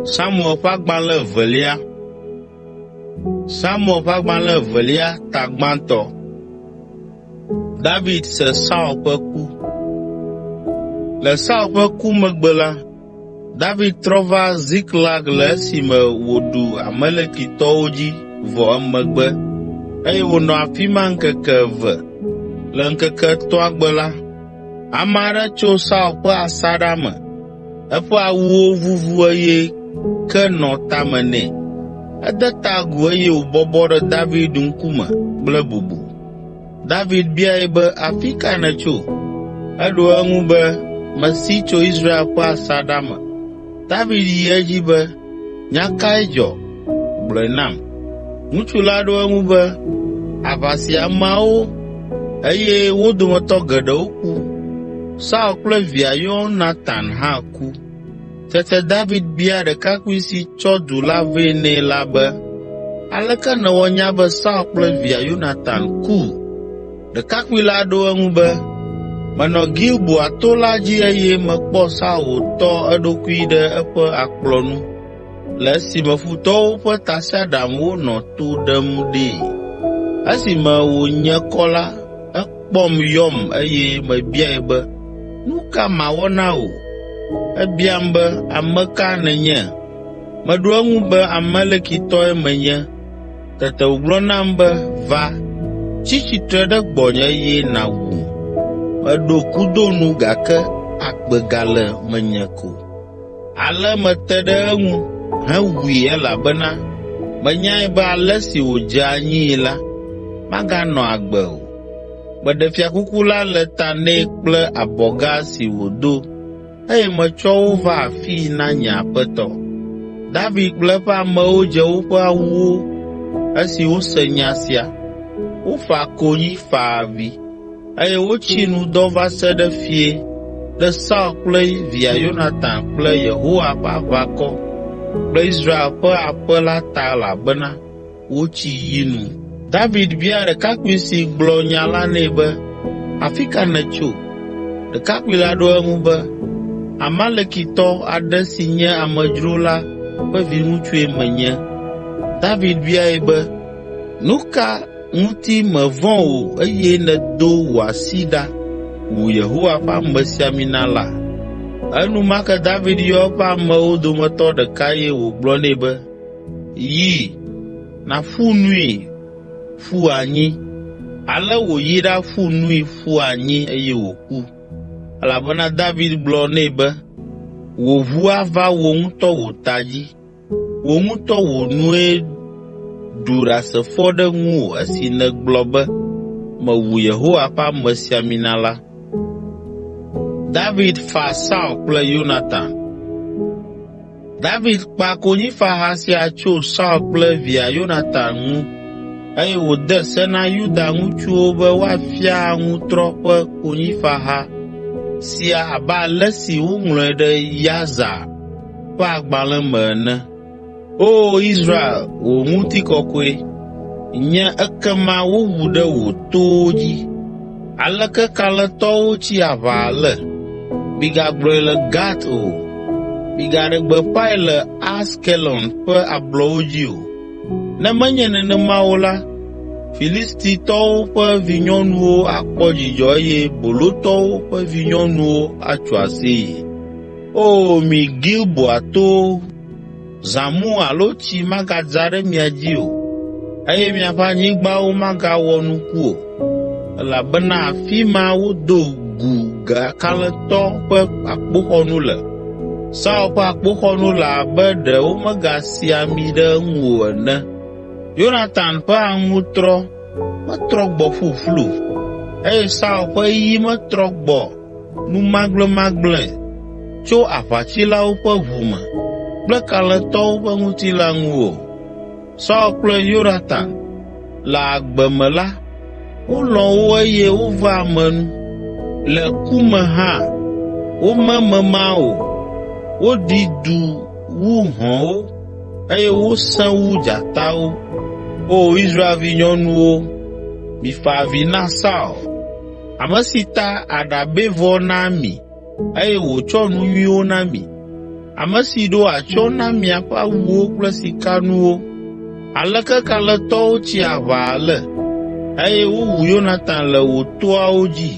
Samuel Pagbanle Velia. Samuel Pagbanle Velia Tagbanto. David se Saul pe ku. Le Saul pe ku megbe la, David trova Ziklag le esime wòɖu Amalekitɔwo dzi vɔ emegbe, eye wònɔ afi ma ŋkeke eve. Le ŋkeke etɔ̃a gbe la, ame aɖe tso Saul ƒe asaɖa me, eƒe awuwo vuvu eye ke nɔ tame nɛ. Ede ta agu eye wòbɔbɔ ɖe David ŋkume kple bubu. David biae be afi ka nètso? Eɖo eŋu be mesi tso Israel ƒe asaɖa me. David yi edzi be nya kae dzɔ? Gblɔe nam. Ŋutsu la ɖo eŋu be aʋasiameawo eye wo dometɔ geɖewo ku. Saul kple via Yonatan hã ku. Tete David bia ɖekakpui si tsɔ du la vɛ nɛ la be, aleke nèwɔ nya be Saul kple via Yonatan ku? Ɖekakpui la ɖo eŋu be, menɔ Gilboa to la dzi eye mekpɔ Saul wòtɔ eɖokui ɖe eƒe akplɔ nu, le esime futɔwo ƒe tasiaɖamwo nɔ to ɖem ɖee. Esime wònye kɔ la, ekpɔm yɔm eye mebiae be, nu ka mawɔ na wò? Ebiam be, ame ka nènye? Meɖo eŋu be Amalekitɔe menye. Tete wògblɔ nam be, va, tsi tsitre ɖe gbɔnye eye nàwum. Meɖo kudo nu gake agbe gale menye ko. Ale mete ɖe eŋu hewui elabena menyae be ale si wòdze anyii la, maganɔ agbe o. Meɖe fiakuku la le ta nɛ kple abɔga si wòdo, eye metsɔ wo va afii na nye aƒetɔ. David kple eƒe amewo dze woƒe awuwo esi wose nya sia. Wofa konyi fa avi, eye wotsi nu dɔ va se ɖe fie ɖe Saul kple via Yonatan kple Yehowa ƒe aʋakɔ kple Israel ƒe aƒe la ta elabena wotsi yi nu. David bia ɖekakpui si gblɔ nya la nɛ be, afi ka nètso? Ɖekakpui la ɖo eŋu be, Amalekitɔ aɖe si nye amedzro la ƒe viŋutsue menye. David biae be, nu ka ŋuti mevɔ̃ o eye nèdo wò asi ɖa wu Yehowa ƒe amesiamina la? Enumake David yɔ eƒe amewo dometɔ ɖeka eye wògblɔ nɛ be, yi, nàƒu nui ƒu anyi. Ale wòyi ɖaƒu nui ƒu anyi eye wòku. Elabena David gblɔ nɛ be, wò ʋu ava wò ŋutɔ wò ta dzi. Wò ŋutɔ wò nue ɖu ɖasefɔ ɖe ŋuwò esi nègblɔ be, mewu Yehowa ƒe amesiamina la. David fa Saul kple Yonatan. David kpa konyifaha sia tso Saul kple via Yonatan ŋu, eye wòde se na Yuda ŋutsuwo be woafia ŋutrɔ ƒe konyifaha sia abe ale si woŋlɔe ɖe Yaza ƒe agbalẽ me ene. O Israel, wò ŋutikɔkɔe, nye ekema wowu ɖe wò towo dzi. Aleke kalẽtɔwo tsi aʋa ale? Migagblɔe le Gat o, migaɖe gbeƒãe le Askelon ƒe ablɔwo dzi o. Ne menye nenema o la, Filistitɔwo ƒe vinyɔnuwo akpɔ dzidzɔ eye bolotɔwo ƒe vinyɔnuwo atso aseye. O mi Gilboa towo, zãmu alo tsi magadza ɖe mia dzi o, eye miaƒe anyigbawo magawɔ nuku o, elabena afi ma wodo gu kalẽtɔ ƒe akpoxɔnu le. Saul ƒe akpoxɔnu le abe ɖe womegasi ami ɖe eŋu o ene. Yonatan ƒe aŋutrɔ metrɔ gbɔ ƒuƒlu, eye Saul ƒe yi metrɔ gbɔ numagblẽmagblẽ tso aʋatsilawo ƒe ʋu me kple kalẽtɔwo ƒe ŋutilã ŋu o. Saul kple Yonatan le agbe me la, wolɔ̃ wo eye wova ame nu. Le ku me hã, womemema o. Woɖi du wu hɔ̃wo, eye wosẽ wu dzatawo. O Israel vinyɔnuwo, mifa avi na Saul, ame si ta aɖabɛvɔ na mi, eye wòtsɔ nu nyuiwo na mi. ame si ɖo atsyɔ̃ na miaƒe awuwo kple sikanuwo. Aleke kalẽtɔwo tsi aʋa ale, eye wowu Yonatan le wò toawo dzi.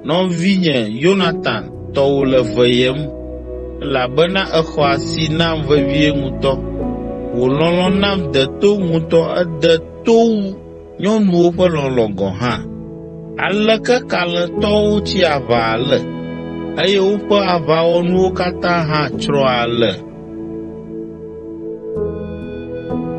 Nɔvinye Yonatan, tɔwò le veyem, elabena èxɔ asi nam vevie ŋutɔ. Wò lɔlɔ̃ nam de to ŋutɔ, ede to wu nyɔnuwo ƒe lɔlɔ̃ gɔ̃ hã. Aleke kalẽtɔwo tsi aʋa ale, eye woƒe aʋawɔnuwo katã hã tsrɔ̃ ale.